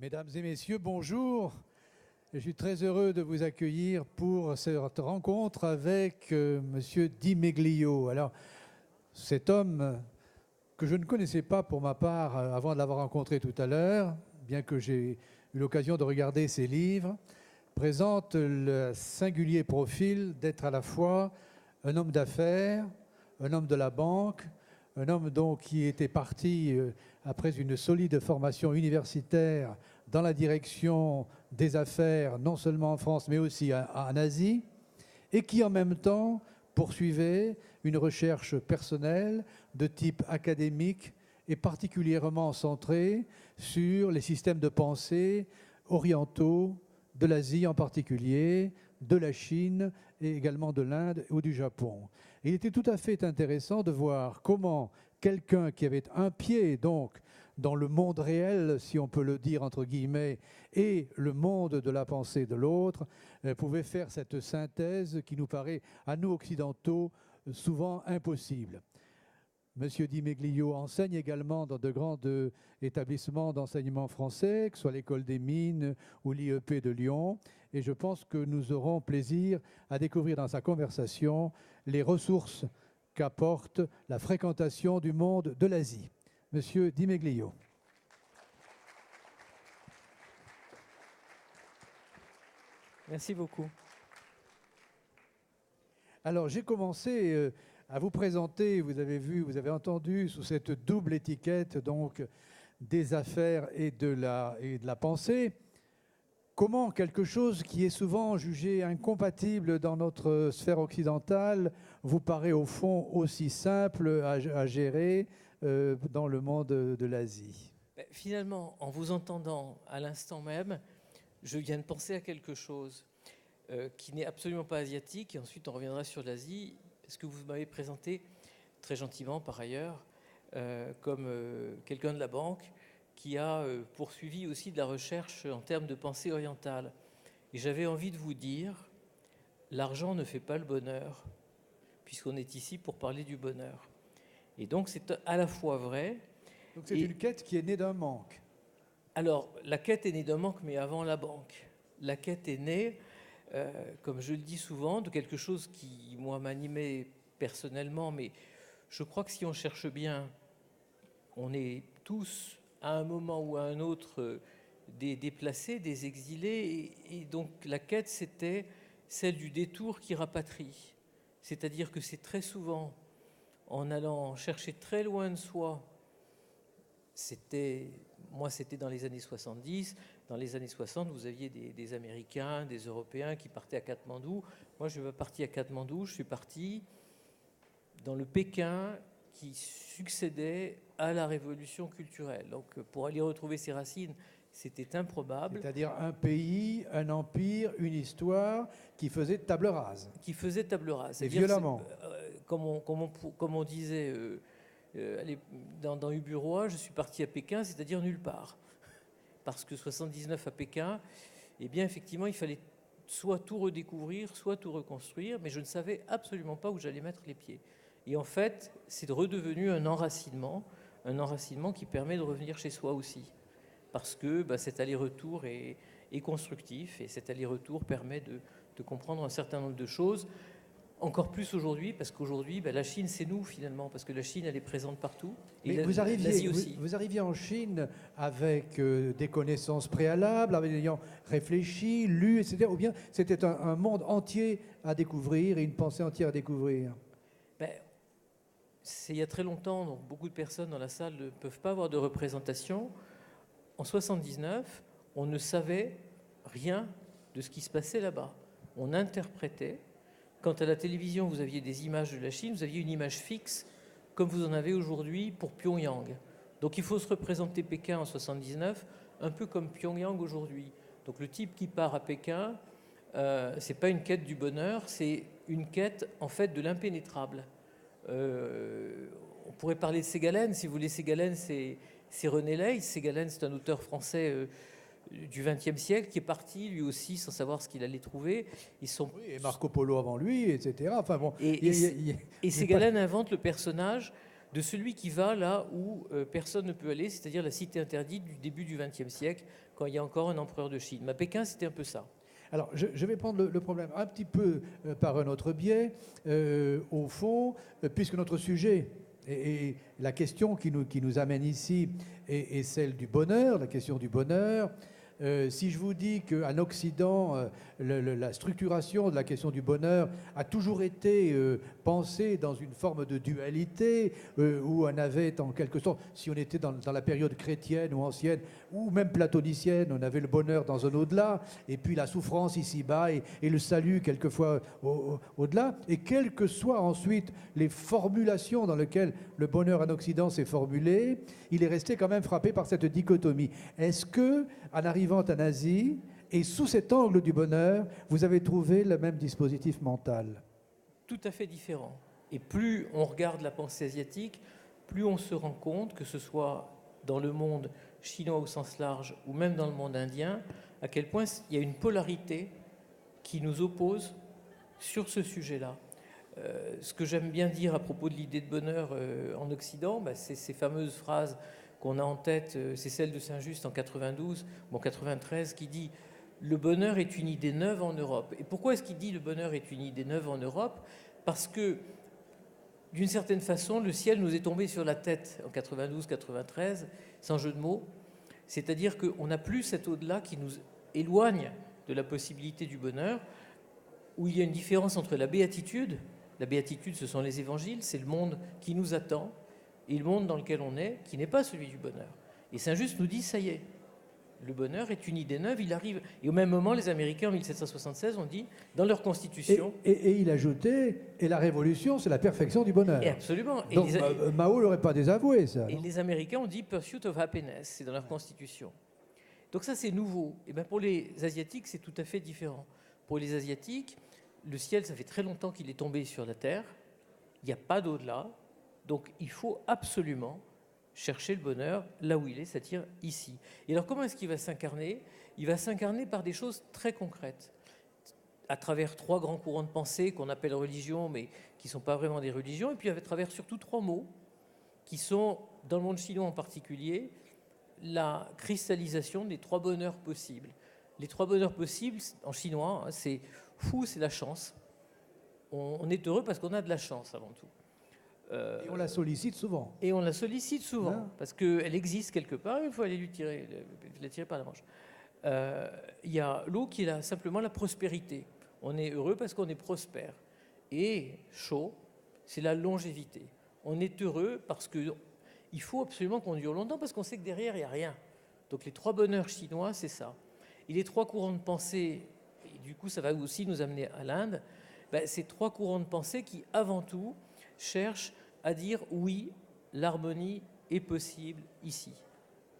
Mesdames et messieurs, bonjour. Je suis très heureux de vous accueillir pour cette rencontre avec Monsieur Di Meglio. Alors, cet homme que je ne connaissais pas pour ma part avant de l'avoir rencontré tout à l'heure, bien que j'ai eu l'occasion de regarder ses livres, présente le singulier profil d'être à la fois un homme d'affaires, un homme de la banque, un homme donc qui était parti après une solide formation universitaire dans la direction des affaires, non seulement en France, mais aussi en Asie, et qui en même temps poursuivait une recherche personnelle de type académique et particulièrement centrée sur les systèmes de pensée orientaux, de l'Asie en particulier, de la Chine et également de l'Inde ou du Japon. Et il était tout à fait intéressant de voir comment quelqu'un qui avait un pied donc dans le monde réel, si on peut le dire entre guillemets, et le monde de la pensée de l'autre, pouvait faire cette synthèse qui nous paraît, à nous occidentaux, souvent impossible. Monsieur Di Meglio enseigne également dans de grands établissements d'enseignement français, que ce soit l'École des Mines ou l'IEP de Lyon. Et je pense que nous aurons plaisir à découvrir dans sa conversation les ressources qu'apporte la fréquentation du monde de l'Asie. Monsieur Di Meglio. Merci beaucoup. Alors, j'ai commencé à vous présenter, vous avez vu, vous avez entendu, sous cette double étiquette donc des affaires et de la pensée, comment quelque chose qui est souvent jugé incompatible dans notre sphère occidentale vous paraît au fond aussi simple à gérer dans le monde de l'Asie. Finalement, en vous entendant à l'instant même, je viens de penser à quelque chose qui n'est absolument pas asiatique, et ensuite on reviendra sur l'Asie, parce que vous m'avez présenté très gentiment par ailleurs comme quelqu'un de la banque qui a poursuivi aussi de la recherche en termes de pensée orientale. Et j'avais envie de vous dire, l'argent ne fait pas le bonheur, puisqu'on est ici pour parler du bonheur. Et donc c'est à la fois vrai. Donc c'est une quête qui est née d'un manque. Alors la quête est née d'un manque, mais avant la banque. La quête est née, comme je le dis souvent, de quelque chose qui, moi, m'animait personnellement, mais je crois que si on cherche bien, on est tous, à un moment ou à un autre, des déplacés, des exilés, et donc la quête, c'était celle du détour qui rapatrie. C'est-à-dire que c'est très souvent, en allant chercher très loin de soi, c'était dans les années 70. Dans les années 60, vous aviez des Américains, des Européens qui partaient à Katmandou. Moi, je ne suis pas parti à Katmandou, je suis parti dans le Pékin qui succédait à la révolution culturelle. Donc, pour aller retrouver ses racines, c'était improbable. C'est-à-dire un pays, un empire, une histoire qui faisait table rase. Qui faisait table rase. Et violemment. Comme on disait dans Uburois, je suis parti à Pékin, c'est-à-dire nulle part. Parce que 79 à Pékin, eh bien effectivement, il fallait soit tout redécouvrir, soit tout reconstruire, mais je ne savais absolument pas où j'allais mettre les pieds. Et en fait, c'est redevenu un enracinement qui permet de revenir chez soi aussi. Parce que cet aller-retour est constructif, et cet aller-retour permet de comprendre un certain nombre de choses. Encore plus aujourd'hui, parce qu'aujourd'hui, la Chine, c'est nous finalement, parce que la Chine, elle est présente partout. Et mais vous arriviez en Chine avec des connaissances préalables, avec ayant réfléchi, lu, etc. Ou bien c'était un monde entier à découvrir et une pensée entière à découvrir? C'est il y a très longtemps, donc beaucoup de personnes dans la salle ne peuvent pas avoir de représentation. En 79, on ne savait rien de ce qui se passait là-bas. On interprétait. Quand à la télévision, vous aviez des images de la Chine, vous aviez une image fixe, comme vous en avez aujourd'hui pour Pyongyang. Donc il faut se représenter Pékin en 79, un peu comme Pyongyang aujourd'hui. Donc le type qui part à Pékin, c'est pas une quête du bonheur, c'est une quête en fait de l'impénétrable. On pourrait parler de Ségalen, si vous voulez. Ségalen, c'est René Leys. Ségalen, c'est un auteur français du XXe siècle qui est parti lui aussi sans savoir ce qu'il allait trouver. Oui, et Marco Polo avant lui, etc. Enfin bon. Et Ségalen invente le personnage de celui qui va là où personne ne peut aller, c'est-à-dire la cité interdite du début du XXe siècle, quand il y a encore un empereur de Chine. Mais à Pékin, c'était un peu ça. Alors, je vais prendre le problème un petit peu par un autre biais. Au fond, puisque notre sujet et la question qui nous amène ici est celle du bonheur, la question du bonheur. Si je vous dis qu'en Occident, la structuration de la question du bonheur a toujours été pensée dans une forme de dualité, où on avait en quelque sorte, si on était dans la période chrétienne ou ancienne, ou même platonicienne, on avait le bonheur dans un au-delà, et puis la souffrance ici-bas, et le salut quelquefois au-delà, et quelles que soient ensuite les formulations dans lesquelles le bonheur en Occident s'est formulé, il est resté quand même frappé par cette dichotomie. Est-ce que, en arrivant en Asie, et sous cet angle du bonheur, vous avez trouvé le même dispositif mental? Tout à fait différent. Et plus on regarde la pensée asiatique, plus on se rend compte, que ce soit dans le monde chinois au sens large ou même dans le monde indien, à quel point il y a une polarité qui nous oppose sur ce sujet-là. Ce que j'aime bien dire à propos de l'idée de bonheur en Occident, c'est ces fameuses phrases qu'on a en tête, c'est celle de Saint-Just en 93, qui dit « Le bonheur est une idée neuve en Europe ». Et pourquoi est-ce qu'il dit « Le bonheur est une idée neuve en Europe » ? Parce que, d'une certaine façon, le ciel nous est tombé sur la tête en 92-93, sans jeu de mots. C'est-à-dire qu'on n'a plus cet au-delà qui nous éloigne de la possibilité du bonheur, où il y a une différence entre la béatitude, ce sont les évangiles, c'est le monde qui nous attend, et le monde dans lequel on est, qui n'est pas celui du bonheur. Et Saint-Just nous dit, ça y est, le bonheur est une idée neuve, il arrive. Et au même moment, les Américains, en 1776, ont dit, dans leur constitution... Et il ajoutait, et la révolution, c'est la perfection du bonheur. Et absolument. Donc Mao ne l'aurait pas désavoué, ça. Et les Américains ont dit, pursuit of happiness, c'est dans leur constitution. Donc ça, c'est nouveau. Et bien pour les Asiatiques, c'est tout à fait différent. Pour les Asiatiques, le ciel, ça fait très longtemps qu'il est tombé sur la terre, il n'y a pas d'au-delà, donc il faut absolument chercher le bonheur là où il est, c'est-à-dire ici. Et alors comment est-ce qu'il va s'incarner ? Il va s'incarner par des choses très concrètes, à travers 3 grands courants de pensée qu'on appelle religions, mais qui ne sont pas vraiment des religions, et puis à travers surtout 3 mots, qui sont, dans le monde chinois en particulier, la cristallisation des 3 bonheurs possibles. Les 3 bonheurs possibles, en chinois, c'est fou, c'est la chance. On est heureux parce qu'on a de la chance avant tout. Et on la sollicite souvent. Et on la sollicite souvent, parce qu'elle existe quelque part, il faut aller la tirer par la manche. Il y a l'eau qui est simplement la prospérité. On est heureux parce qu'on est prospère. Et chaud, c'est la longévité. On est heureux parce qu'il faut absolument qu'on dure longtemps, parce qu'on sait que derrière, il n'y a rien. Donc les 3 bonheurs chinois, c'est ça. Et les 3 courants de pensée, et du coup ça va aussi nous amener à l'Inde, c'est 3 courants de pensée qui, avant tout, cherchent à dire oui, l'harmonie est possible ici.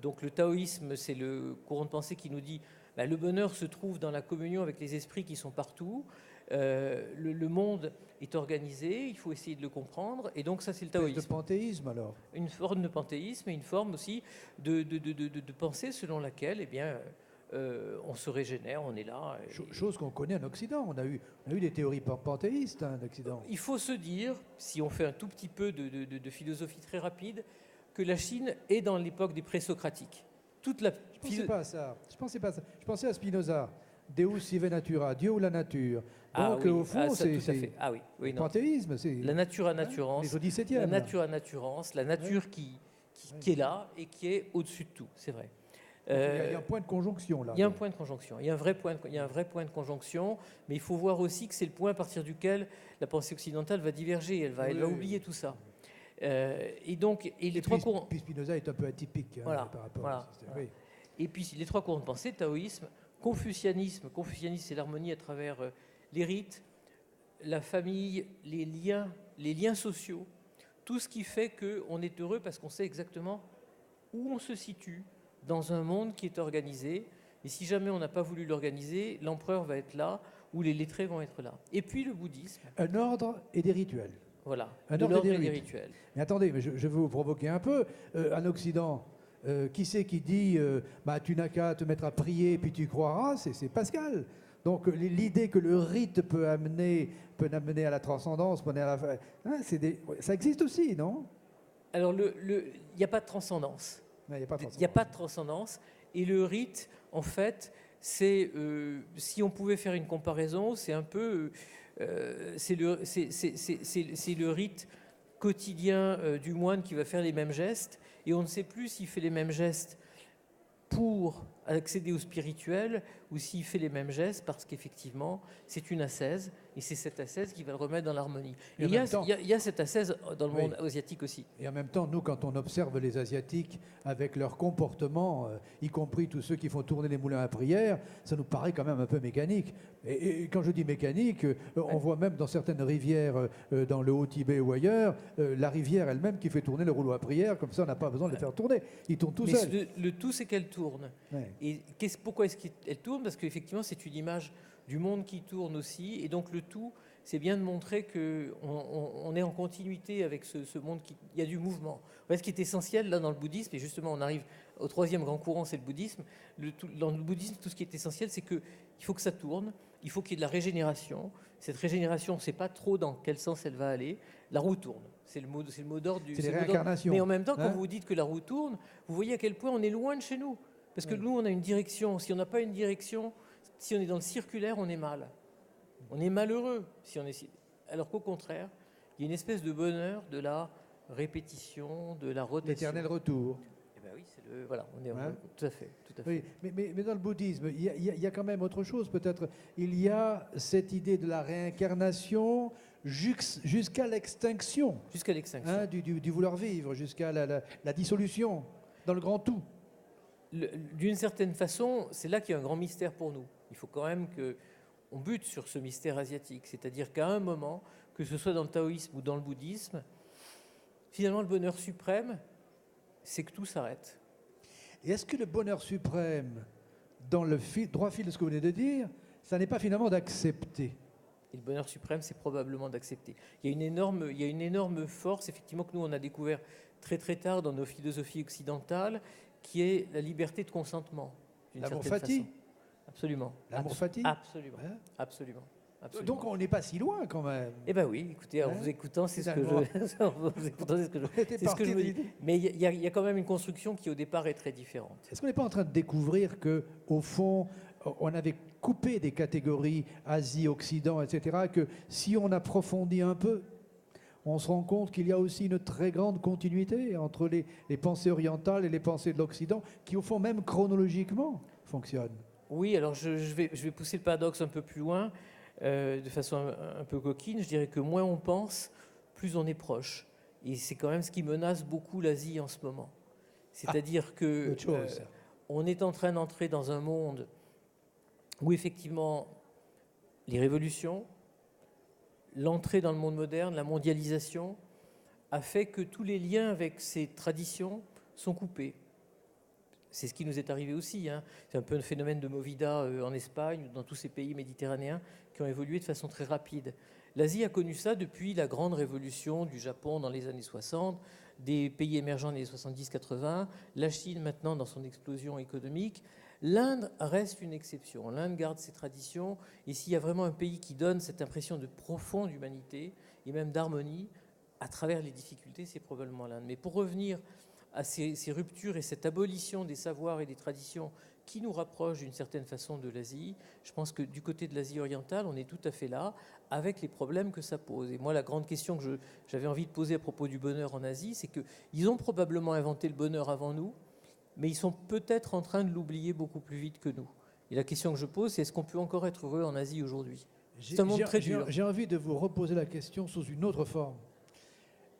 Donc le taoïsme, c'est le courant de pensée qui nous dit le bonheur se trouve dans la communion avec les esprits qui sont partout, le monde est organisé, il faut essayer de le comprendre, et donc ça c'est le taoïsme. De panthéisme alors. Une forme de panthéisme et une forme aussi de pensée selon laquelle on se régénère, on est là. Chose qu'on connaît en Occident. On a eu des théories panthéistes en Occident. Il faut se dire, si on fait un tout petit peu de philosophie très rapide, que la Chine est dans l'époque des présocratiques. Je ne pensais pas à ça. Je pensais à Spinoza. Deus sive natura, Dieu ou la nature. Donc au fond, c'est le panthéisme. La nature à naturance. Les au XVIIe. La nature à naturance, la nature qui est là et qui est au-dessus de tout, c'est vrai. Il y a un point de conjonction là. Il y a un point de conjonction, il y a un vrai point de conjonction, mais il faut voir aussi que c'est le point à partir duquel la pensée occidentale va diverger, elle va oublier tout ça. Et les 3 courants. Puis Spinoza est un peu atypique par rapport à ça. Oui. Et puis les 3 courants de pensée, taoïsme, confucianisme c'est l'harmonie à travers les rites, la famille, les liens sociaux, tout ce qui fait qu'on est heureux parce qu'on sait exactement où on se situe dans un monde qui est organisé. Et si jamais on n'a pas voulu l'organiser, l'empereur va être là, ou les lettrés vont être là. Et puis le bouddhisme. Un ordre et des rituels. Voilà, un ordre et des rituels. Mais attendez, je vais vous provoquer un peu. En Occident, qui c'est qui dit tu n'as qu'à te mettre à prier puis tu croiras, c'est Pascal. Donc l'idée que le rite peut amener à la transcendance, ça existe aussi, non? Alors il n'y a pas de transcendance. Il n'y a pas de transcendance. Il n'y a pas de transcendance. Et le rite, en fait, c'est, si on pouvait faire une comparaison, c'est un peu, c'est le rite quotidien du moine qui va faire les mêmes gestes, et on ne sait plus s'il fait les mêmes gestes pour accéder au spirituel ou s'il fait les mêmes gestes parce qu'effectivement c'est une ascèse et c'est cette ascèse qui va le remettre dans l'harmonie. Et il y a cette ascèse dans le monde asiatique aussi. Et en même temps, nous, quand on observe les Asiatiques avec leur comportement, y compris tous ceux qui font tourner les moulins à prière, ça nous paraît quand même un peu mécanique. Et quand je dis mécanique, on voit même dans certaines rivières, dans le Haut-Tibet ou ailleurs, la rivière elle-même qui fait tourner le rouleau à prière, comme ça on n'a pas besoin de le faire tourner. Il tourne tout seul. Le tout, c'est qu'elle tourne. Ouais. Et pourquoi est-ce qu'elle tourne? Parce qu'effectivement, c'est une image du monde qui tourne aussi. Et donc, le tout, c'est bien de montrer qu'on est en continuité avec ce monde. Il y a du mouvement. Ouais, ce qui est essentiel là dans le bouddhisme, et justement, on arrive au troisième grand courant, c'est le bouddhisme. Dans le bouddhisme, tout ce qui est essentiel, c'est qu'il faut que ça tourne. Il faut qu'il y ait de la régénération. Cette régénération, on ne sait pas trop dans quel sens elle va aller. La roue tourne. C'est le mot d'ordre du. C'est les réincarnations. Mais en même temps, quand vous dites que la roue tourne, vous voyez à quel point on est loin de chez nous. Parce que nous, on a une direction. Si on n'a pas une direction, si on est dans le circulaire, on est mal. On est malheureux. Alors qu'au contraire, il y a une espèce de bonheur de la répétition, de la rotation. L'éternel retour. Eh ben oui, voilà, on est tout à fait. Oui, mais dans le bouddhisme, il y a quand même autre chose peut-être. Il y a cette idée de la réincarnation jusqu'à l'extinction. Jusqu'à l'extinction. Hein, du vouloir vivre, jusqu'à la dissolution, dans le grand tout. D'une certaine façon, c'est là qu'il y a un grand mystère pour nous. Il faut quand même qu'on bute sur ce mystère asiatique. C'est-à-dire qu'à un moment, que ce soit dans le taoïsme ou dans le bouddhisme, finalement, le bonheur suprême, c'est que tout s'arrête. Et est-ce que le bonheur suprême, dans le droit fil de ce que vous venez de dire, ça n'est pas finalement d'accepter? Et le bonheur suprême, c'est probablement d'accepter. Il y a une énorme force, effectivement, que nous, on a découvert très très tard dans nos philosophies occidentales, qui est la liberté de consentement. L'amour fati. Absolument. L'amour fati. Absolument. Hein? Absolument. Donc on n'est pas si loin quand même. Eh bien oui, écoutez, en vous écoutant, c'est ce que je me dis. Mais il y a quand même une construction qui au départ est très différente. Est-ce qu'on n'est pas en train de découvrir que, au fond, on avait coupé des catégories Asie, Occident, etc., que si on approfondit un peu, on se rend compte qu'il y a aussi une très grande continuité entre les pensées orientales et les pensées de l'Occident, qui au fond même chronologiquement fonctionnent. Oui, alors je vais pousser le paradoxe un peu plus loin, de façon un peu coquine. Je dirais que moins on pense, plus on est proche. Et c'est quand même ce qui menace beaucoup l'Asie en ce moment. C'est-à-dire que on est en train d'entrer dans un monde où effectivement les révolutions, l'entrée dans le monde moderne, la mondialisation, a fait que tous les liens avec ces traditions sont coupés. C'est ce qui nous est arrivé aussi. Hein. C'est un peu un phénomène de Movida en Espagne, dans tous ces pays méditerranéens qui ont évolué de façon très rapide. L'Asie a connu ça depuis la grande révolution du Japon dans les années 60, des pays émergents dans les années 70-80, la Chine maintenant dans son explosion économique. L'Inde reste une exception. L'Inde garde ses traditions. Et s'il y a vraiment un pays qui donne cette impression de profonde humanité et même d'harmonie à travers les difficultés, c'est probablement l'Inde. Mais pour revenir à ces ruptures et cette abolition des savoirs et des traditions qui nous rapprochent d'une certaine façon de l'Asie, je pense que du côté de l'Asie orientale, on est tout à fait là, avec les problèmes que ça pose. Et moi, la grande question que j'avais envie de poser à propos du bonheur en Asie, c'est qu'ils ont probablement inventé le bonheur avant nous, mais ils sont peut-être en train de l'oublier beaucoup plus vite que nous. Et la question que je pose, c'est est-ce qu'on peut encore être heureux en Asie aujourd'hui? C'est un monde très dur. J'ai envie de vous reposer la question sous une autre forme.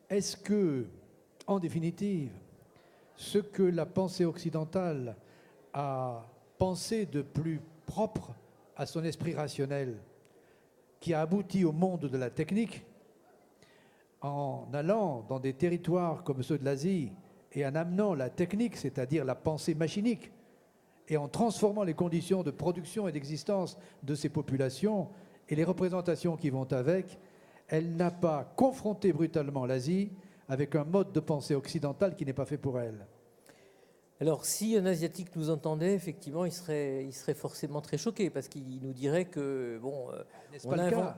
Est-ce que, en définitive, ce que la pensée occidentale a pensé de plus propre à son esprit rationnel, qui a abouti au monde de la technique, en allant dans des territoires comme ceux de l'Asie et en amenant la technique, c'est-à-dire la pensée machinique, et en transformant les conditions de production et d'existence de ces populations et les représentations qui vont avec, elle n'a pas confronté brutalement l'Asie avec un mode de pensée occidental qui n'est pas fait pour elle. Alors, si un Asiatique nous entendait, effectivement, il serait forcément très choqué, parce qu'il nous dirait que, bon,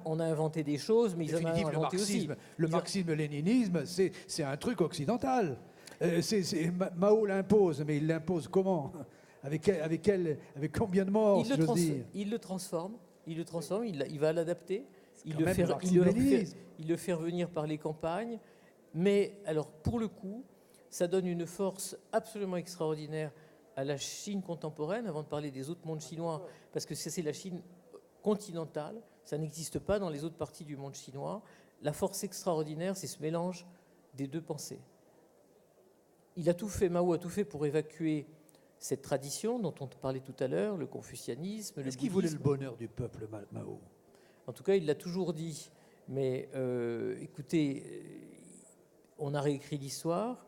on a inventé des choses, mais ils en ont inventé aussi. Le marxisme-léninisme, c'est un truc occidental. Mao l'impose, mais il l'impose comment? avec combien de morts, si j'ose dire? Il le transforme, il va l'adapter, Quand même le maximalisme. il le fait revenir par les campagnes. Mais alors, pour le coup, ça donne une force absolument extraordinaire à la Chine contemporaine, avant de parler des autres mondes chinois, parce que c'est la Chine continentale, ça n'existe pas dans les autres parties du monde chinois. La force extraordinaire, c'est ce mélange des deux pensées. Mao a tout fait pour évacuer cette tradition dont on parlait tout à l'heure, le confucianisme, le bouddhisme. Est-ce qu'il voulait le bonheur du peuple, Mao? En tout cas, il l'a toujours dit. Mais écoutez, on a réécrit l'histoire.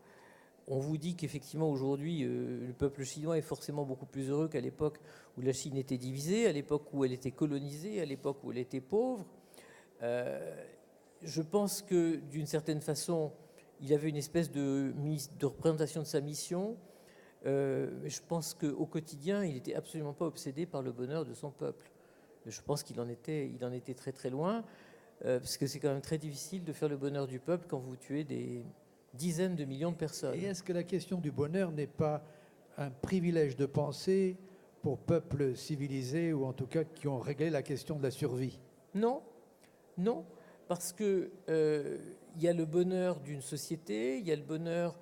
On vous dit qu'effectivement, aujourd'hui, le peuple chinois est forcément beaucoup plus heureux qu'à l'époque où la Chine était divisée, à l'époque où elle était colonisée, à l'époque où elle était pauvre. Je pense que, d'une certaine façon, il avait une espèce de représentation de sa mission. Je pense qu'au quotidien, il n'était absolument pas obsédé par le bonheur de son peuple. Je pense qu'il en était très très loin, parce que c'est quand même très difficile de faire le bonheur du peuple quand vous tuez des dizaines de millions de personnes. Et est-ce que la question du bonheur n'est pas un privilège de pensée pour peuples civilisés, ou en tout cas qui ont réglé la question de la survie? Non, non, parce que il y a le bonheur d'une société, il y a le bonheur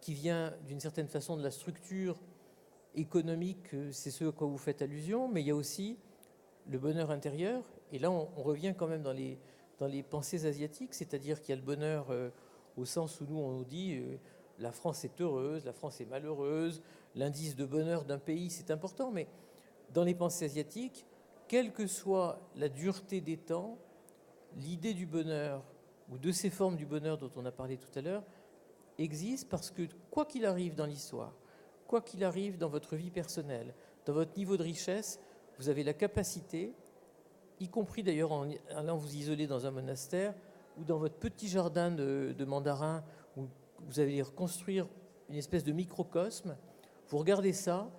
qui vient d'une certaine façon de la structure économique, c'est ce à quoi vous faites allusion, mais il y a aussi le bonheur intérieur. Et là, on revient quand même dans les pensées asiatiques, c'est-à-dire qu'il y a le bonheur au sens où nous, on nous dit la France est heureuse, la France est malheureuse, l'indice de bonheur d'un pays, c'est important, mais dans les pensées asiatiques, quelle que soit la dureté des temps, l'idée du bonheur, ou de ces formes du bonheur dont on a parlé tout à l'heure, existe parce que quoi qu'il arrive dans l'histoire, quoi qu'il arrive dans votre vie personnelle, dans votre niveau de richesse, vous avez la capacité, y compris d'ailleurs en allant vous isoler dans un monastère ou dans votre petit jardin de mandarin, où vous allez reconstruire une espèce de microcosme, vous regardez ça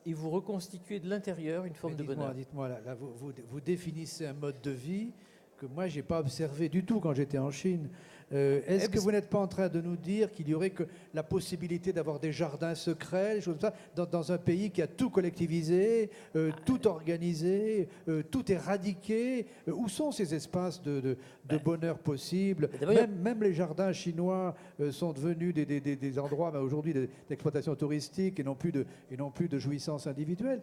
et vous reconstituez de l'intérieur une forme de bonheur. Dites-moi, là vous définissez un mode de vie que moi, je n'ai pas observé du tout quand j'étais en Chine. Est-ce que vous n'êtes pas en train de nous dire qu'il y aurait que la possibilité d'avoir des jardins secrets, des choses comme ça, dans un pays qui a tout collectivisé, tout organisé, tout éradiqué? Où sont ces espaces de bonheur possible? Même les jardins chinois sont devenus des endroits aujourd'hui d'exploitation touristique et non plus de jouissance individuelle.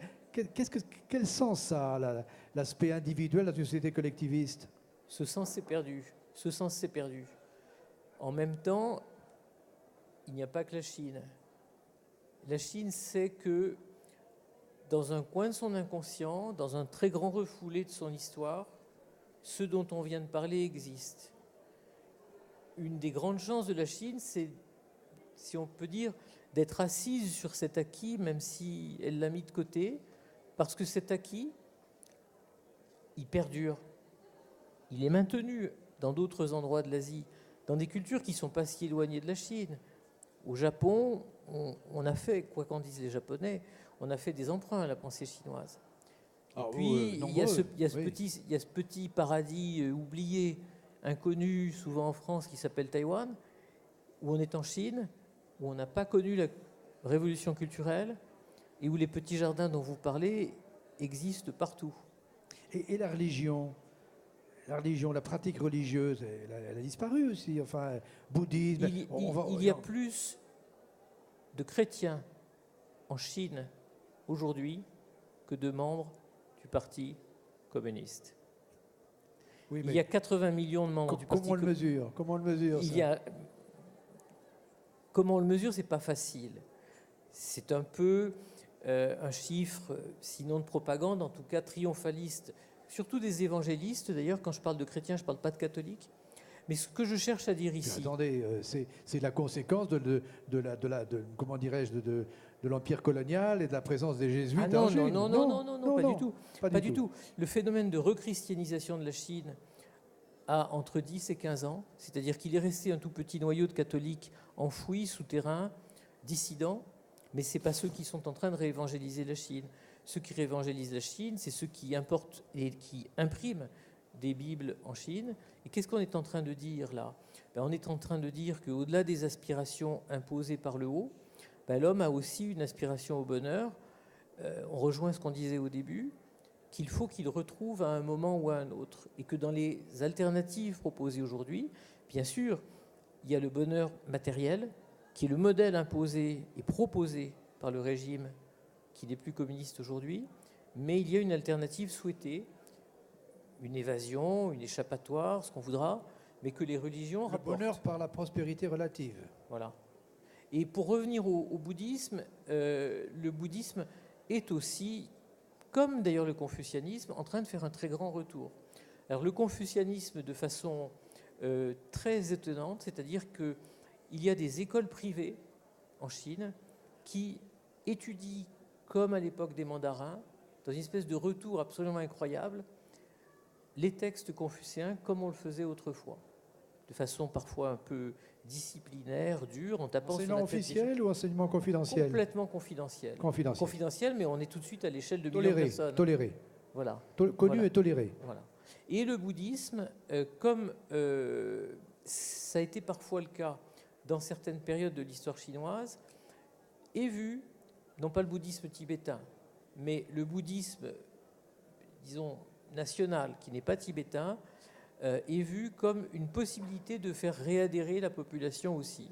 Quel sens ça a, l'aspect individuel de la société collectiviste? Ce sens s'est perdu. Ce sens s'est perdu. En même temps, il n'y a pas que la Chine. La Chine sait que dans un coin de son inconscient, dans un très grand refoulé de son histoire, ce dont on vient de parler existe. Une des grandes chances de la Chine, c'est, si on peut dire, d'être assise sur cet acquis, même si elle l'a mis de côté, parce que cet acquis, il perdure. Il est maintenu dans d'autres endroits de l'Asie, dans des cultures qui ne sont pas si éloignées de la Chine. Au Japon, on a fait, quoi qu'en disent les Japonais, on a fait des emprunts à la pensée chinoise. Et puis, il y a ce petit paradis oublié, inconnu, souvent en France, qui s'appelle Taïwan, où on est en Chine, où on n'a pas connu la révolution culturelle, et où les petits jardins dont vous parlez existent partout. Et la religion? La religion, la pratique religieuse, elle a disparu aussi. Enfin, bouddhisme. Il y a plus de chrétiens en Chine aujourd'hui que de membres du Parti communiste. Oui, il y a 80 millions de membres du Parti communiste. Comment on le mesure ça? Comment on le mesure, c'est pas facile. C'est un peu un chiffre, sinon de propagande, en tout cas triomphaliste. Surtout des évangélistes, d'ailleurs, quand je parle de chrétiens, je ne parle pas de catholiques. Mais ce que je cherche à dire ici... Attendez, c'est la conséquence comment dirais-je, de l'empire colonial et de la présence des jésuites en Chine. Non, pas du tout. Le phénomène de rechristianisation de la Chine a entre 10 et 15 ans, c'est-à-dire qu'il est resté un tout petit noyau de catholiques enfouis, souterrains, dissidents, mais ce n'est pas ceux qui sont en train de réévangéliser la Chine. Ceux qui réévangélisent la Chine, c'est ceux qui importent et qui impriment des Bibles en Chine. Et qu'est-ce qu'on est en train de dire là? On est en train de dire qu'au-delà des aspirations imposées par le haut, l'homme a aussi une aspiration au bonheur on rejoint ce qu'on disait au début, qu'il faut qu'il retrouve à un moment ou à un autre, et que dans les alternatives proposées aujourd'hui, bien sûr, il y a le bonheur matériel, qui est le modèle imposé et proposé par le régime qui n'est plus communiste aujourd'hui, mais il y a une alternative souhaitée, une évasion, une échappatoire, ce qu'on voudra, mais que les religions rapportent. Le bonheur par la prospérité relative. Voilà. Et pour revenir au bouddhisme, le bouddhisme est aussi, comme d'ailleurs le confucianisme, en train de faire un très grand retour. Alors le confucianisme de façon très étonnante, c'est-à-dire qu'il y a des écoles privées en Chine qui étudient, comme à l'époque des mandarins, dans une espèce de retour absolument incroyable, les textes confucéens comme on le faisait autrefois, de façon parfois un peu disciplinaire, dure, en tapant sur la tête. Enseignement officiel ou enseignement confidentiel? Complètement confidentiel. Confidentiel, mais on est tout de suite à l'échelle de millions de personnes. Toléré. Voilà. Connu et toléré. Voilà. Et le bouddhisme, comme ça a été parfois le cas dans certaines périodes de l'histoire chinoise, est vu, non pas le bouddhisme tibétain, mais le bouddhisme, disons, national, qui n'est pas tibétain, est vu comme une possibilité de faire réadhérer la population aussi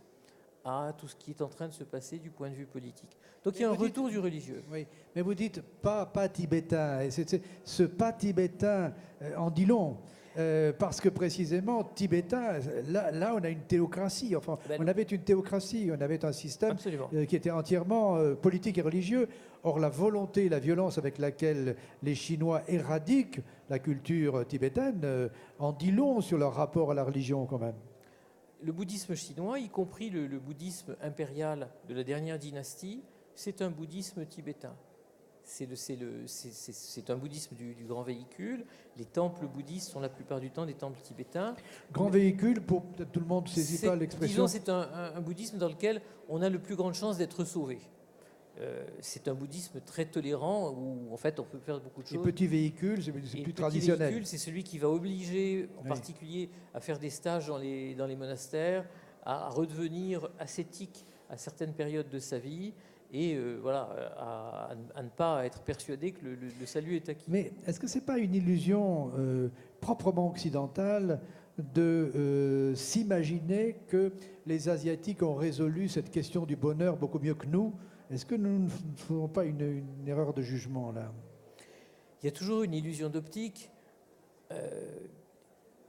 à tout ce qui est en train de se passer du point de vue politique. Donc il y a un retour du religieux. Oui, mais vous dites pas tibétain. Et ce pas tibétain en dit long. Parce que précisément, tibétain, là, on a une théocratie. Enfin, on avait une théocratie, on avait un système qui était entièrement politique et religieux. Or, la volonté, la violence avec laquelle les Chinois éradiquent la culture tibétaine en dit long sur leur rapport à la religion, quand même. Le bouddhisme chinois, y compris le bouddhisme impérial de la dernière dynastie, c'est un bouddhisme tibétain. C'est un bouddhisme du grand véhicule. Les temples bouddhistes sont la plupart du temps des temples tibétains. Grand véhicule, pour peut-être tout le monde ne saisit pas l'expression. Disons, c'est un bouddhisme dans lequel on a le plus grande chance d'être sauvé. C'est un bouddhisme très tolérant où en fait on peut faire beaucoup de choses. Et petit véhicule, c'est plus traditionnel. Véhicule, c'est celui qui va obliger en particulier à faire des stages dans les monastères, à redevenir ascétique à certaines périodes de sa vie et à ne pas être persuadé que le salut est acquis. Mais est-ce que ce n'est pas une illusion proprement occidentale de s'imaginer que les Asiatiques ont résolu cette question du bonheur beaucoup mieux que nous? Est-ce que nous ne faisons pas une erreur de jugement là? Il y a toujours une illusion d'optique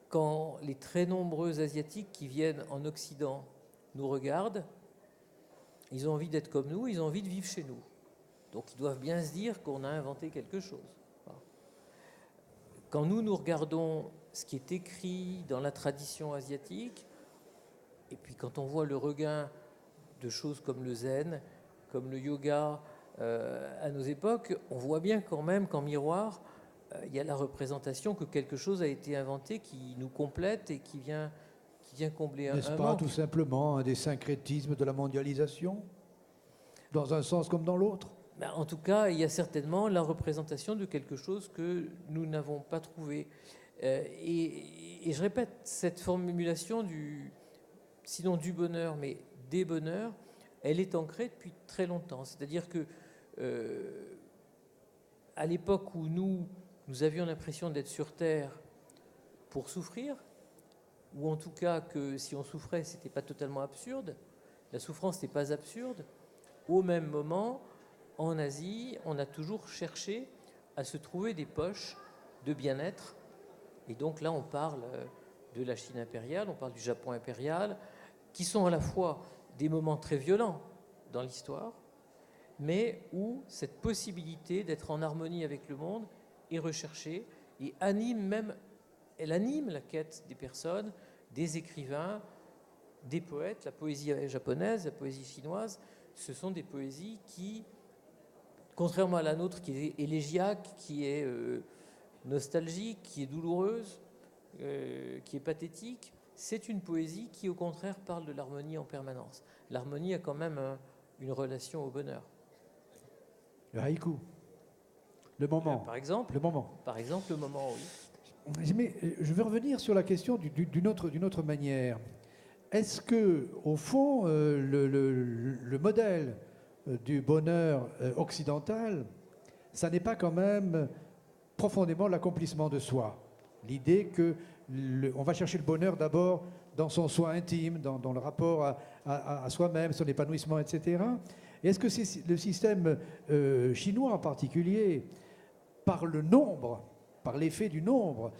quand les très nombreux Asiatiques qui viennent en Occident nous regardent. Ils ont envie d'être comme nous, ils ont envie de vivre chez nous. Donc ils doivent bien se dire qu'on a inventé quelque chose. Quand nous regardons ce qui est écrit dans la tradition asiatique, et puis quand on voit le regain de choses comme le zen, comme le yoga à nos époques, on voit bien quand même qu'en miroir, il y a la représentation que quelque chose a été inventé qui nous complète et qui vient combler un manque. N'est-ce pas tout simplement un des syncrétismes de la mondialisation, dans un sens comme dans l'autre? En tout cas, il y a certainement la représentation de quelque chose que nous n'avons pas trouvé. Et je répète, cette formulation sinon du bonheur, mais des bonheurs, elle est ancrée depuis très longtemps. C'est-à-dire que à l'époque où nous avions l'impression d'être sur Terre pour souffrir, ou en tout cas que si on souffrait, c'était pas totalement absurde, la souffrance n'est pas absurde, au même moment, en Asie, on a toujours cherché à se trouver des poches de bien-être. Et donc là, on parle de la Chine impériale, on parle du Japon impérial, qui sont à la fois des moments très violents dans l'histoire, mais où cette possibilité d'être en harmonie avec le monde est recherchée et elle anime la quête des personnes, des écrivains, des poètes. La poésie japonaise, la poésie chinoise, ce sont des poésies qui, contrairement à la nôtre qui est élégiaque, qui est nostalgique, qui est douloureuse, qui est pathétique, c'est une poésie qui, au contraire, parle de l'harmonie en permanence. L'harmonie a quand même une relation au bonheur. Le haïku, le moment. Par exemple, le moment. Par exemple, le moment, oui. Mais je veux revenir sur la question d'une autre manière. Est-ce que, au fond, le modèle du bonheur occidental ça n'est pas quand même profondément l'accomplissement de soi. L'idée que on va chercher le bonheur d'abord dans son soi intime, dans le rapport à soi-même, son épanouissement, etc. Et est-ce que c'est le système chinois en particulier, par le nombre, par l'effet du nombre,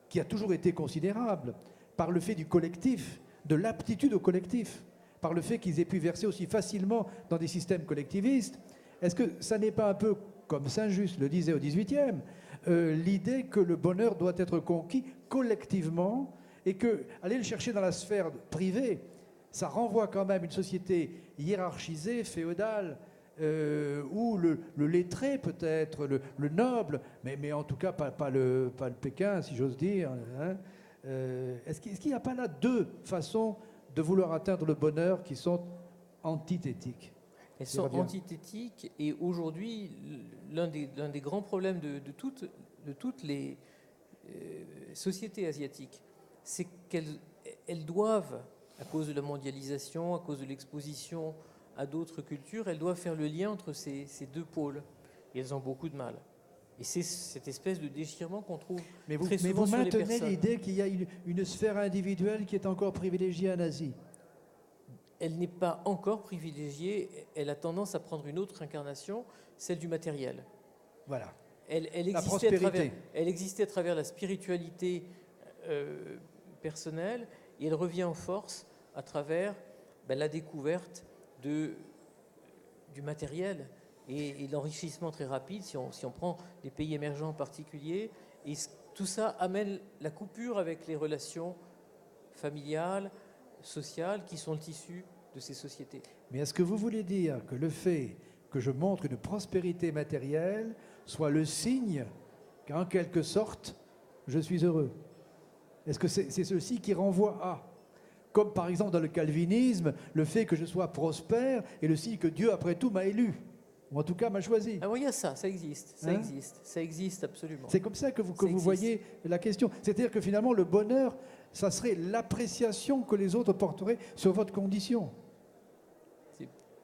qui a toujours été considérable, par le fait du collectif, de l'aptitude au collectif, par le fait qu'ils aient pu verser aussi facilement dans des systèmes collectivistes, est-ce que ça n'est pas un peu, comme Saint-Just le disait au XVIIIe, l'idée que le bonheur doit être conquis collectivement et que aller le chercher dans la sphère privée, ça renvoie quand même une société hiérarchisée, féodale, où le lettré peut-être, le noble, mais en tout cas pas le Pékin, si j'ose dire. Hein. Est-ce qu'il n'y a pas là deux façons de vouloir atteindre le bonheur qui sont antithétiques? Elles sont antithétiques, et aujourd'hui, l'un des grands problèmes de toutes les sociétés asiatiques, c'est qu'elles doivent, à cause de la mondialisation, à cause de l'exposition à d'autres cultures, elles doivent faire le lien entre ces deux pôles. Et elles ont beaucoup de mal. Et c'est cette espèce de déchirement qu'on trouve très souvent sur les personnes. Mais vous maintenez l'idée qu'il y a une sphère individuelle qui est encore privilégiée en Asie? Elle n'est pas encore privilégiée, elle a tendance à prendre une autre incarnation, celle du matériel. Voilà. Elle existait à travers la spiritualité personnelle, et elle revient en force à travers la découverte du matériel et l'enrichissement très rapide, si on prend les pays émergents en particulier. Et tout ça amène la coupure avec les relations familiales, sociales, qui sont le tissu de ces sociétés. Mais est-ce que vous voulez dire que le fait que je montre une prospérité matérielle soit le signe qu'en quelque sorte, je suis heureux? Est-ce que c'est ceci qui renvoie à, comme par exemple dans le calvinisme, le fait que je sois prospère est le signe que Dieu, après tout, m'a élu, ou en tout cas m'a choisi? Ah oui, il y a ça existe, ça existe absolument. C'est comme ça que vous voyez la question. C'est-à-dire que finalement, le bonheur, ça serait l'appréciation que les autres porteraient sur votre condition.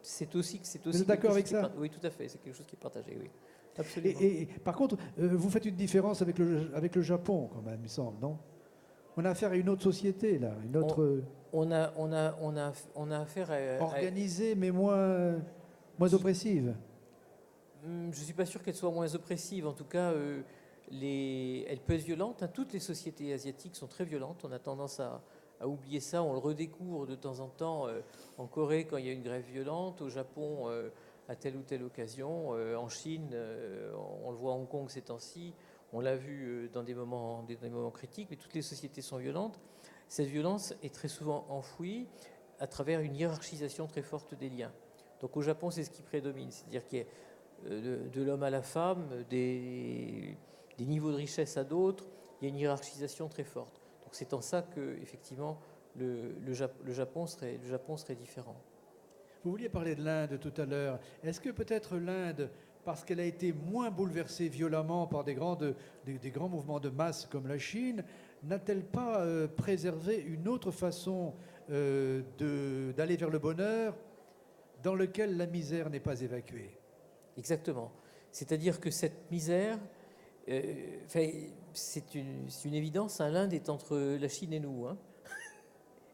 C'est aussi. Vous êtes d'accord avec ça? Oui, tout à fait, c'est quelque chose qui est partagé, oui. Absolument. Et par contre, vous faites une différence avec le Japon, quand même, il me semble, non? On a affaire à une autre société, là, une autre... On a affaire à... organisée, mais moins oppressive. Je ne suis pas sûr qu'elle soit moins oppressive. En tout cas, elle peut être violente. Hein. Toutes les sociétés asiatiques sont très violentes. On a tendance à oublier ça. On le redécouvre de temps en temps en Corée quand il y a une grève violente, au Japon à telle ou telle occasion, en Chine, on le voit à Hong Kong ces temps-ci. On l'a vu dans des moments critiques, mais toutes les sociétés sont violentes. Cette violence est très souvent enfouie à travers une hiérarchisation très forte des liens. Donc au Japon, c'est ce qui prédomine, c'est-à-dire qu'il y a de l'homme à la femme, des niveaux de richesse à d'autres, il y a une hiérarchisation très forte. Donc c'est en ça que, effectivement, le Japon serait différent. Vous vouliez parler de l'Inde tout à l'heure. Est-ce que peut-être l'Inde, parce qu'elle a été moins bouleversée violemment par des grands mouvements de masse comme la Chine, n'a-t-elle pas préservé une autre façon d'aller vers le bonheur dans lequel la misère n'est pas évacuée? Exactement. C'est-à-dire que cette misère, c'est une évidence, hein, l'Inde est entre la Chine et nous. Hein.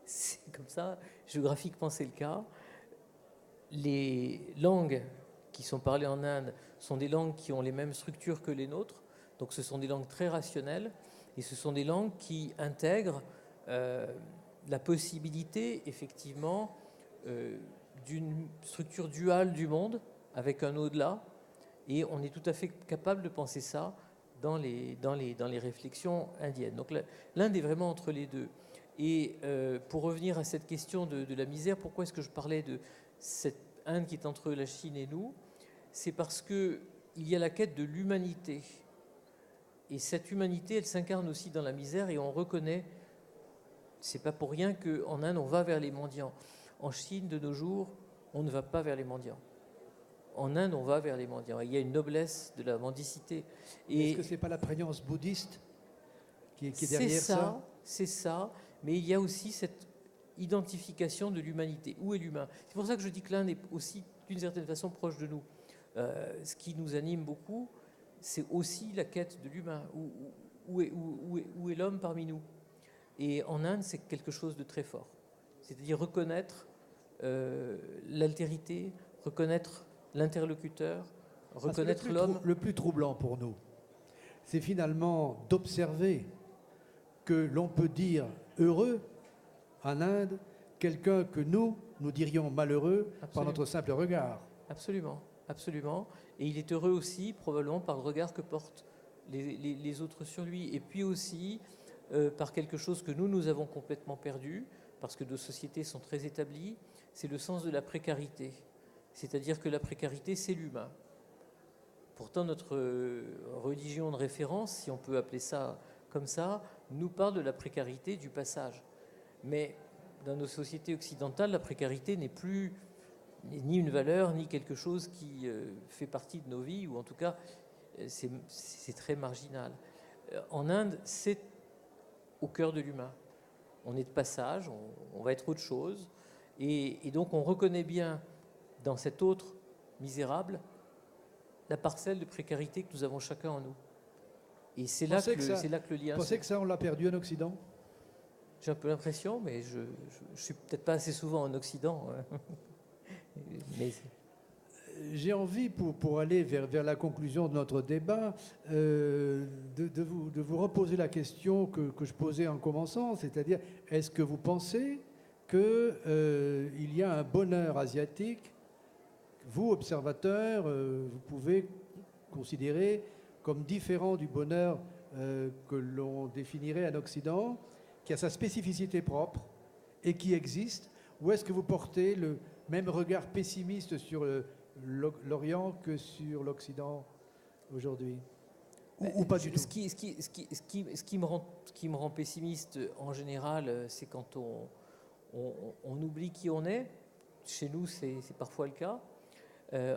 C'est comme ça, géographiquement c'est le cas. Les langues qui sont parlées en Inde sont des langues qui ont les mêmes structures que les nôtres, donc ce sont des langues très rationnelles, et ce sont des langues qui intègrent la possibilité, effectivement, d'une structure duale du monde, avec un au-delà, et on est tout à fait capable de penser ça dans les réflexions indiennes. Donc l'Inde est vraiment entre les deux. Et pour revenir à cette question de la misère, pourquoi est-ce que je parlais de cette Inde qui est entre la Chine et nous? C'est parce qu'il y a la quête de l'humanité. Et cette humanité, elle s'incarne aussi dans la misère, et on reconnaît, c'est pas pour rien qu'en Inde, on va vers les mendiants. En Chine, de nos jours, on ne va pas vers les mendiants. En Inde, on va vers les mendiants. Il y a une noblesse de la mendicité. Est-ce que ce n'est pas la prégnance bouddhiste qui est derrière ça? C'est ça, mais il y a aussi cette identification de l'humanité. Où est l'humain? C'est pour ça que je dis que l'Inde est aussi, d'une certaine façon, proche de nous. Ce qui nous anime beaucoup, c'est aussi la quête de l'humain. Où est l'homme parmi nous? Et en Inde, c'est quelque chose de très fort. C'est-à-dire reconnaître l'altérité, reconnaître l'interlocuteur, reconnaître l'homme. Le plus troublant pour nous, c'est finalement d'observer que l'on peut dire heureux en Inde quelqu'un que nous dirions malheureux par notre simple regard. Absolument, absolument. Et il est heureux aussi, probablement, par le regard que portent les autres sur lui. Et puis aussi, par quelque chose que nous avons complètement perdu, parce que nos sociétés sont très établies, c'est le sens de la précarité. C'est-à-dire que la précarité, c'est l'humain. Pourtant, notre religion de référence, si on peut appeler ça comme ça, nous parle de la précarité du passage. Mais dans nos sociétés occidentales, la précarité n'est plus ni une valeur, ni quelque chose qui fait partie de nos vies, ou en tout cas, c'est très marginal. En Inde, c'est au cœur de l'humain. On est de passage, on va être autre chose, et donc on reconnaît bien dans cet autre misérable la parcelle de précarité que nous avons chacun en nous. Et c'est là que le lien... Vous pensez que ça, on l'a perdu en Occident? J'ai un peu l'impression, mais je suis peut-être pas assez souvent en Occident. Mais... J'ai envie, pour aller vers la conclusion de notre débat, de vous reposer la question que je posais en commençant, c'est-à-dire, est-ce que vous pensez qu'il y a un bonheur asiatique, vous, observateur, vous pouvez considérer comme différent du bonheur que l'on définirait en Occident, qui a sa spécificité propre et qui existe, ou est-ce que vous portez le même regard pessimiste sur l'Orient que sur l'Occident aujourd'hui, ou pas du tout? Ce qui me rend pessimiste en général, c'est quand on oublie qui on est. Chez nous, c'est parfois le cas.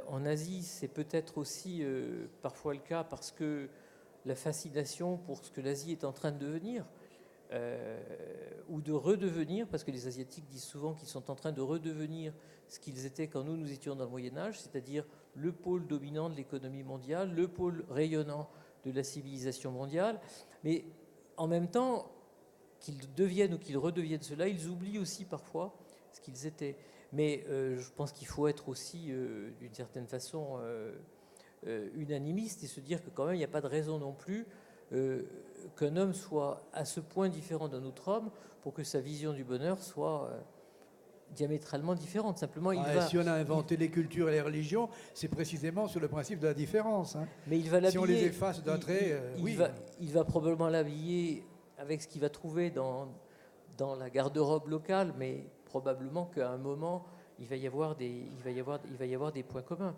En Asie, c'est peut-être aussi parfois le cas parce que la fascination pour ce que l'Asie est en train de devenir, ou de redevenir, parce que les Asiatiques disent souvent qu'ils sont en train de redevenir ce qu'ils étaient quand nous étions dans le Moyen-Âge, c'est-à-dire le pôle dominant de l'économie mondiale, le pôle rayonnant de la civilisation mondiale. Mais en même temps, qu'ils deviennent ou qu'ils redeviennent cela, ils oublient aussi parfois ce qu'ils étaient. Mais je pense qu'il faut être aussi, d'une certaine façon, unanimiste et se dire que quand même, il n'y a pas de raison non plus qu'un homme soit à ce point différent d'un autre homme pour que sa vision du bonheur soit diamétralement différente. Simplement, si on a inventé les cultures et les religions, c'est précisément sur le principe de la différence. Hein. Mais il va l'habiller. Si on les efface d'un trait, oui. Il va probablement l'habiller avec ce qu'il va trouver dans la garde-robe locale, mais probablement qu'à un moment, il va y avoir des points communs.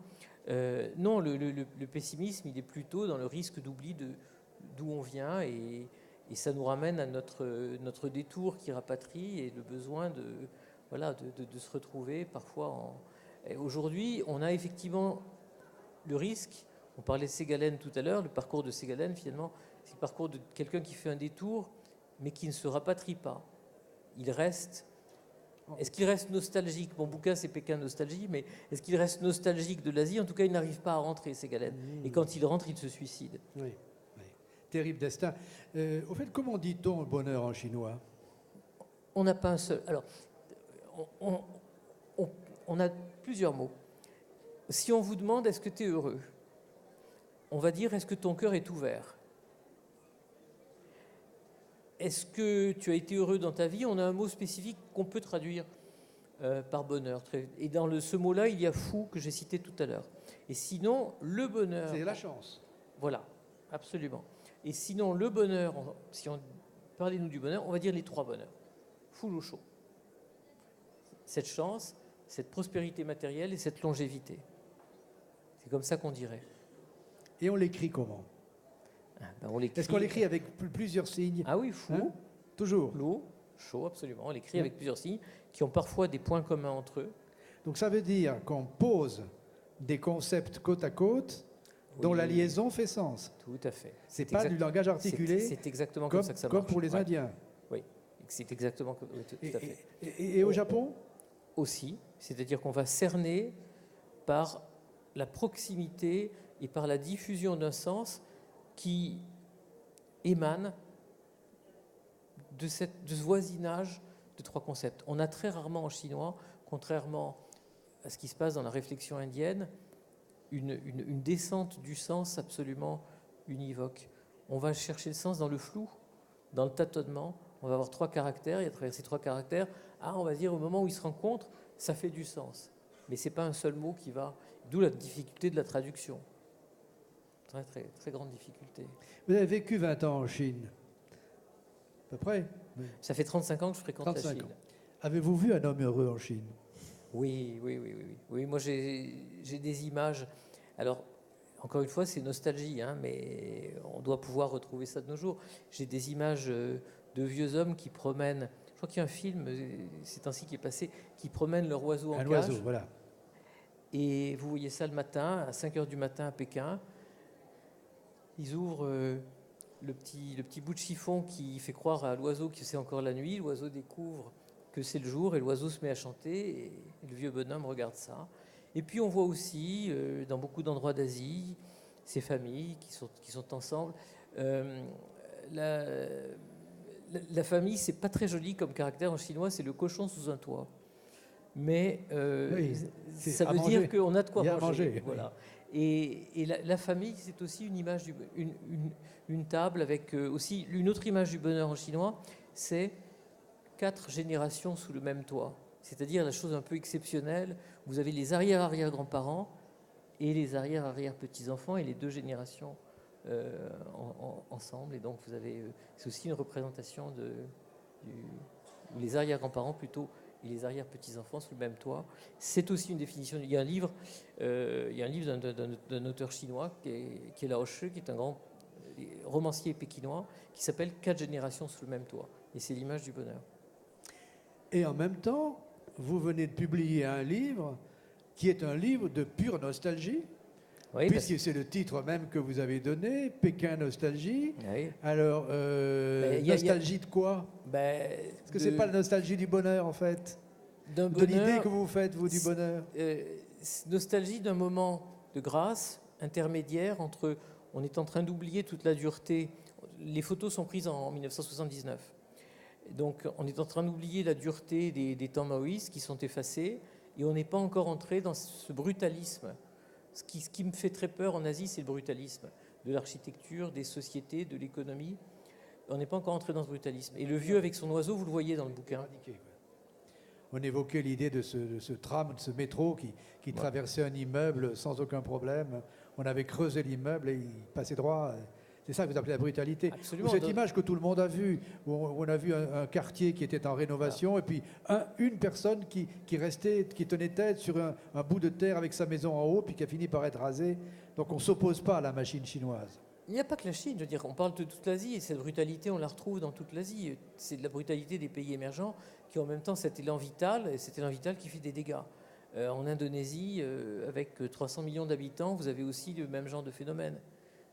Non, le pessimisme, il est plutôt dans le risque d'oubli d'où on vient, et ça nous ramène à notre détour qui rapatrie et le besoin de se retrouver parfois. Aujourd'hui, on a effectivement le risque, on parlait de Ségalen tout à l'heure, le parcours de Ségalen, finalement, c'est le parcours de quelqu'un qui fait un détour, mais qui ne se rapatrie pas. Il reste... Est-ce qu'il reste nostalgique? Mon bouquin, c'est Pékin Nostalgie, mais est-ce qu'il reste nostalgique de l'Asie? En tout cas, il n'arrive pas à rentrer, Ségalen. Et quand il rentre, il se suicide. Oui. Terrible destin. Au fait, comment dit-on le bonheur en chinois? On n'a pas un seul... Alors, on a plusieurs mots. Si on vous demande, est-ce que tu es heureux? On va dire, est-ce que ton cœur est ouvert? Est-ce que tu as été heureux dans ta vie? On a un mot spécifique qu'on peut traduire par bonheur. Et dans ce mot-là, il y a fou que j'ai cité tout à l'heure. Et sinon, le bonheur... C'est la chance. Voilà, absolument. Et sinon, le bonheur, si on parlez-nous du bonheur, on va dire les trois bonheurs. Fou ou chaud. Cette chance, cette prospérité matérielle et cette longévité. C'est comme ça qu'on dirait. Et on l'écrit comment? Est-ce qu'on l'écrit avec plusieurs signes? Ah oui, fou. Hein? Toujours. L'eau, chaud, absolument. On l'écrit avec plusieurs signes qui ont parfois des points communs entre eux. Donc ça veut dire qu'on pose des concepts côte à côte dont la liaison fait sens. Tout à fait. C'est pas du langage articulé. C'est exactement comme ça que ça marche. Comme pour les Indiens. Oui, c'est exactement tout à fait. Et au Japon aussi, c'est-à-dire qu'on va cerner par la proximité et par la diffusion d'un sens qui émane de ce voisinage de trois concepts. On a très rarement en chinois, contrairement à ce qui se passe dans la réflexion indienne, une descente du sens absolument univoque. On va chercher le sens dans le flou, dans le tâtonnement. On va avoir trois caractères, et à travers ces trois caractères, on va dire au moment où ils se rencontrent, ça fait du sens. Mais ce n'est pas un seul mot qui va... D'où la difficulté de la traduction. Très, très, très grande difficulté. Vous avez vécu 20 ans en Chine, à peu près. Ça fait 35 ans que je fréquente la Chine. Avez-vous vu un homme heureux en Chine? Oui. Oui, moi, j'ai des images. Alors, encore une fois, c'est nostalgie, mais on doit pouvoir retrouver ça de nos jours. J'ai des images de vieux hommes qui promènent. Je crois qu'il y a un film, c'est ainsi qui est passé, qui promène leur oiseau en cage. Un oiseau, voilà. Et vous voyez ça le matin, à 5 h du matin à Pékin. Ils ouvrent le petit bout de chiffon qui fait croire à l'oiseau que c'est encore la nuit. L'oiseau découvre que c'est le jour et l'oiseau se met à chanter. Et le vieux bonhomme regarde ça. Et puis on voit aussi, dans beaucoup d'endroits d'Asie, ces familles qui sont ensemble. La famille, c'est pas très joli comme caractère en chinois, c'est le cochon sous un toit. Mais oui, ça veut dire qu'on a de quoi manger. Voilà. Et la famille, c'est aussi une image, une table avec aussi une autre image du bonheur en chinois, c'est 4 générations sous le même toit. C'est-à-dire la chose un peu exceptionnelle, vous avez les arrière-arrière-grands-parents et les arrière-arrière-petits-enfants et les 2 générations ensemble. Et donc vous avez, c'est aussi une représentation les arrière-grands-parents plutôt et les arrière-petits-enfants sous le même toit. C'est aussi une définition. Il y a un livre, d'un auteur chinois qui est Lao She, qui est un grand romancier pékinois, qui s'appelle 4 générations sous le même toit. Et c'est l'image du bonheur. Et en même temps, vous venez de publier un livre qui est un livre de pure nostalgie, oui, puisque c'est le titre même que vous avez donné, Pékin Nostalgie. Oui. Alors, nostalgie de quoi? Est-ce que c'est pas la nostalgie du bonheur, en fait? De l'idée que vous faites, vous, du bonheur? Nostalgie d'un moment de grâce intermédiaire entre... On est en train d'oublier toute la dureté. Les photos sont prises en 1979. Donc, on est en train d'oublier la dureté des temps maoïstes qui sont effacés et on n'est pas encore entré dans ce brutalisme. Ce qui me fait très peur en Asie, c'est le brutalisme de l'architecture, des sociétés, de l'économie. On n'est pas encore entré dans ce brutalisme. Et le vieux avec son oiseau, vous le voyez dans le bouquin. On évoquait l'idée de ce tram, de ce métro qui traversait un immeuble sans aucun problème. On avait creusé l'immeuble et il passait droit. C'est ça que vous appelez la brutalité. Absolument. Ou cette image que tout le monde a vue, où on a vu un quartier qui était en rénovation, et puis une personne qui tenait tête sur un bout de terre avec sa maison en haut, puis qui a fini par être rasée. Donc on ne s'oppose pas à la machine chinoise. Il n'y a pas que la Chine, je veux dire, on parle de toute l'Asie, et cette brutalité, on la retrouve dans toute l'Asie. C'est de la brutalité des pays émergents qui ont en même temps cet élan vital, et cet élan vital qui fait des dégâts. En Indonésie, avec 300 millions d'habitants, vous avez aussi le même genre de phénomène.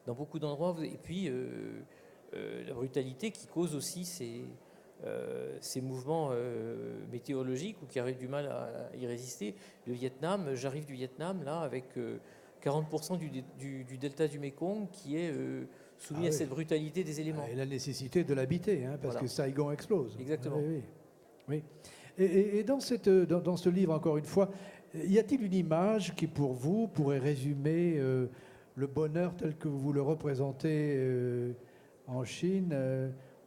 Dans beaucoup d'endroits, et puis la brutalité qui cause aussi ces mouvements météorologiques ou qui arrivent du mal à y résister. Le Vietnam, j'arrive du Vietnam, là, avec 40% du delta du Mékong qui est soumis à cette brutalité des éléments. Et la nécessité de l'habiter, parce que Saigon explose. Exactement. Oui. Et dans ce livre, encore une fois, y a-t-il une image qui, pour vous, pourrait résumer le bonheur tel que vous le représentez en Chine?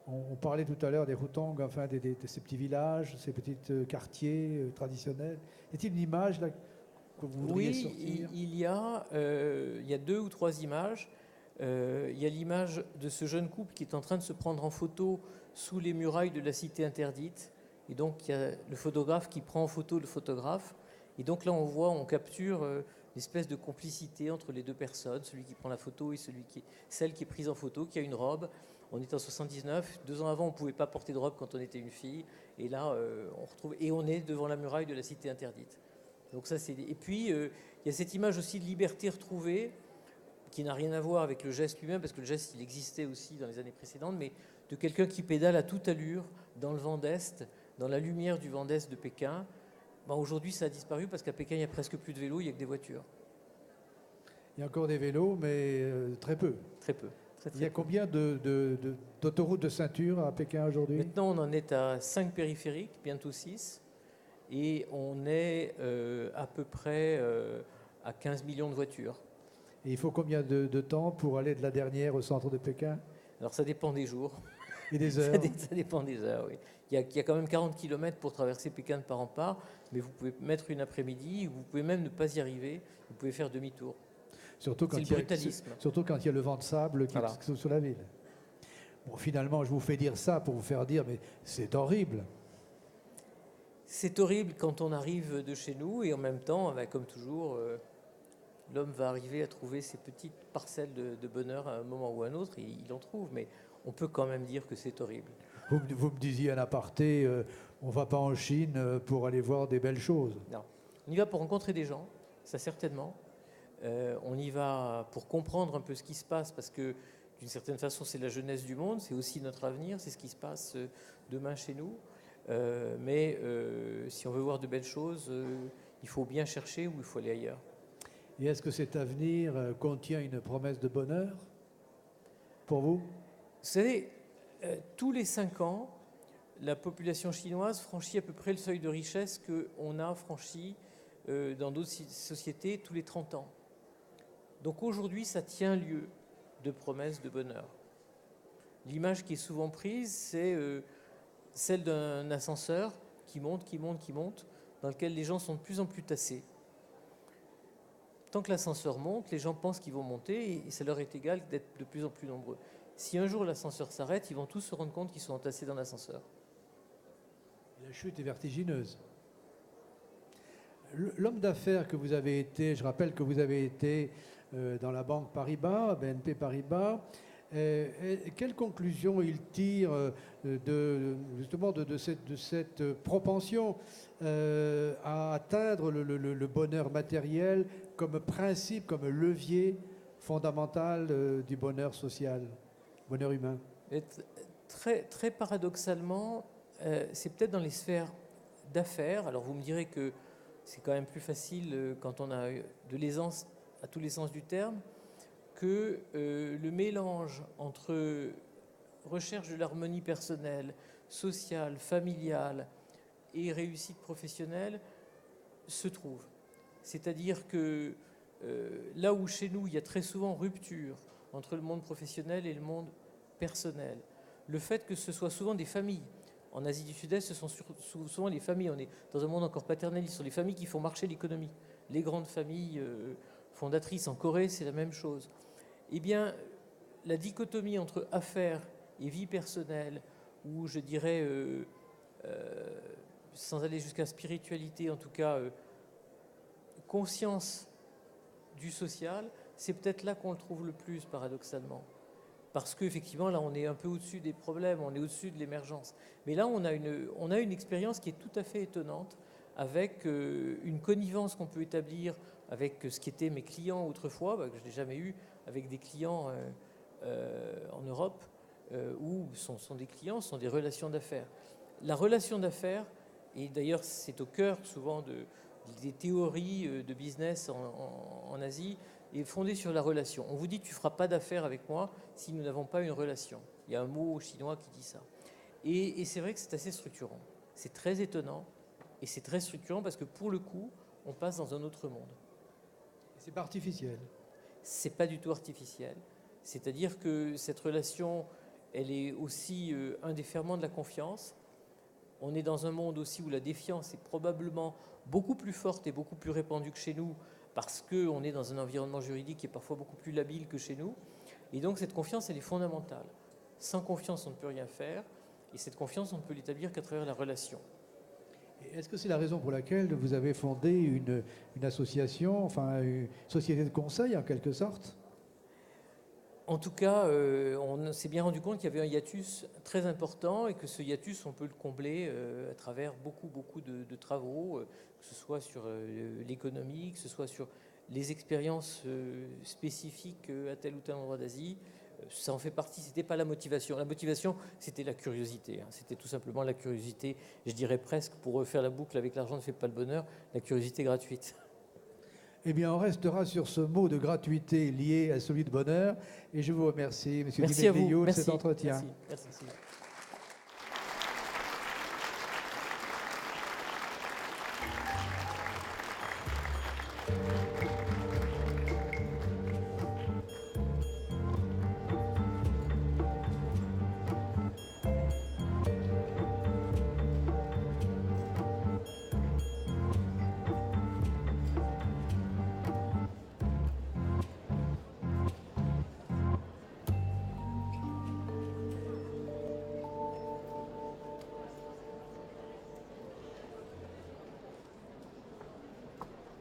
On parlait tout à l'heure des Hutong, enfin de ces petits villages, ces petits quartiers traditionnels. Y a-t-il une image là, que vous voudriez sortir? Il y a 2 ou 3 images. Il y a l'image de ce jeune couple qui est en train de se prendre en photo sous les murailles de la cité interdite. Et donc, il y a le photographe qui prend en photo le photographe. Et donc là, on capture une espèce de complicité entre les 2 personnes, celui qui prend la photo et celle qui est prise en photo, qui a une robe. On est en 79. 2 ans avant, on ne pouvait pas porter de robe quand on était une fille. Et là, on est devant la muraille de la cité interdite. Donc ça, et puis, il y a cette image aussi de liberté retrouvée, qui n'a rien à voir avec le geste lui-même, parce que le geste, il existait aussi dans les années précédentes, mais de quelqu'un qui pédale à toute allure dans le vent d'Est, dans la lumière du vent d'Est de Pékin. Aujourd'hui, ça a disparu parce qu'à Pékin, il n'y a presque plus de vélos, il n'y a que des voitures. Il y a encore des vélos, mais très peu. Très peu. Très, Il y a très cool. combien d'autoroutes de ceinture à Pékin aujourd'hui? Maintenant, on en est à 5 périphériques, bientôt 6, et on est à peu près à 15 millions de voitures. Et il faut combien de temps pour aller de la dernière au centre de Pékin? Alors ça dépend des jours, Et des ça, heures? ça dépend des heures, oui. Il y a quand même 40 km pour traverser Pékin de part en part, mais vous pouvez mettre une après-midi, vous pouvez même ne pas y arriver, vous pouvez faire demi-tour. Surtout C'est le brutalisme. surtout quand il y a le vent de sable qui Voilà. est sur la ville. Bon, finalement, je vous fais dire ça pour vous faire dire, mais c'est horrible. C'est horrible quand on arrive de chez nous, et en même temps, comme toujours, l'homme va arriver à trouver ses petites parcelles de bonheur à un moment ou à un autre, et il en trouve, mais on peut quand même dire que c'est horrible. Vous me disiez en aparté, on ne va pas en Chine pour aller voir des belles choses. Non. On y va pour rencontrer des gens, ça certainement. On y va pour comprendre un peu ce qui se passe, parce que d'une certaine façon, c'est la jeunesse du monde, c'est aussi notre avenir, c'est ce qui se passe demain chez nous. Mais si on veut voir de belles choses, il faut bien chercher ou il faut aller ailleurs. Et est-ce que cet avenir contient une promesse de bonheur pour vous? Vous savez, tous les 5 ans, la population chinoise franchit à peu près le seuil de richesse qu'on a franchi dans d'autres sociétés tous les 30 ans. Donc aujourd'hui, ça tient lieu de promesses de bonheur. L'image qui est souvent prise, c'est celle d'un ascenseur qui monte, qui monte, qui monte, dans lequel les gens sont de plus en plus tassés. Tant que l'ascenseur monte, les gens pensent qu'ils vont monter et ça leur est égal d'être de plus en plus nombreux. Si un jour l'ascenseur s'arrête, ils vont tous se rendre compte qu'ils sont entassés dans l'ascenseur. La chute est vertigineuse. L'homme d'affaires que vous avez été, je rappelle que vous avez été dans la banque Paribas, BNP Paribas, quelle conclusion il tire justement de cette propension à atteindre le bonheur matériel comme principe, comme levier fondamental du bonheur social, bonheur humain? Et très, très paradoxalement, c'est peut-être dans les sphères d'affaires. Alors vous me direz que c'est quand même plus facile quand on a de l'aisance à tous les sens du terme, que le mélange entre recherche de l'harmonie personnelle, sociale, familiale et réussite professionnelle se trouve. C'est-à-dire que là où chez nous il y a très souvent rupture entre le monde professionnel et le monde personnel, le fait que ce soit souvent des familles. En Asie du Sud-Est, ce sont souvent les familles. On est dans un monde encore paternaliste. Ce sont les familles qui font marcher l'économie. Les grandes familles fondatrices. En Corée, c'est la même chose. Eh bien, la dichotomie entre affaires et vie personnelle, ou je dirais, sans aller jusqu'à spiritualité, en tout cas, conscience du social, c'est peut-être là qu'on le trouve le plus, paradoxalement. Parce qu'effectivement, là, on est un peu au-dessus des problèmes, on est au-dessus de l'émergence. Mais là, on a une expérience qui est tout à fait étonnante, avec une connivence qu'on peut établir avec ce qui étaient mes clients autrefois, que je n'ai jamais eu, avec des clients en Europe, où sont des clients, sont des relations d'affaires. La relation d'affaires, et d'ailleurs c'est au cœur souvent des théories de business en Asie, est fondée sur la relation. On vous dit tu ne feras pas d'affaires avec moi si nous n'avons pas une relation. Il y a un mot chinois qui dit ça. Et c'est vrai que c'est assez structurant. C'est très étonnant et c'est très structurant parce que pour le coup, on passe dans un autre monde. C'est pas artificiel. C'est pas du tout artificiel. C'est-à-dire que cette relation, elle est aussi un des ferments de la confiance. On est dans un monde aussi où la défiance est probablement beaucoup plus forte et beaucoup plus répandue que chez nous, parce qu'on est dans un environnement juridique qui est parfois beaucoup plus labile que chez nous. Et donc cette confiance, elle est fondamentale. Sans confiance, on ne peut rien faire. Et cette confiance, on ne peut l'établir qu'à travers la relation. Est-ce que c'est la raison pour laquelle vous avez fondé une association, enfin une société de conseil en quelque sorte? En tout cas, on s'est bien rendu compte qu'il y avait un hiatus très important et que ce hiatus, on peut le combler à travers beaucoup de travaux, que ce soit sur l'économie, que ce soit sur les expériences spécifiques à tel ou tel endroit d'Asie. Ça en fait partie, c'était pas la motivation. La motivation, c'était la curiosité. C'était tout simplement la curiosité, je dirais presque, pour refaire la boucle avec l'argent ne fait pas le bonheur, la curiosité gratuite. Eh bien, on restera sur ce mot de gratuité lié à celui de bonheur. Et je vous remercie, M. Di Merci à vous. Meglio, de Merci. cet entretien. Merci. Merci.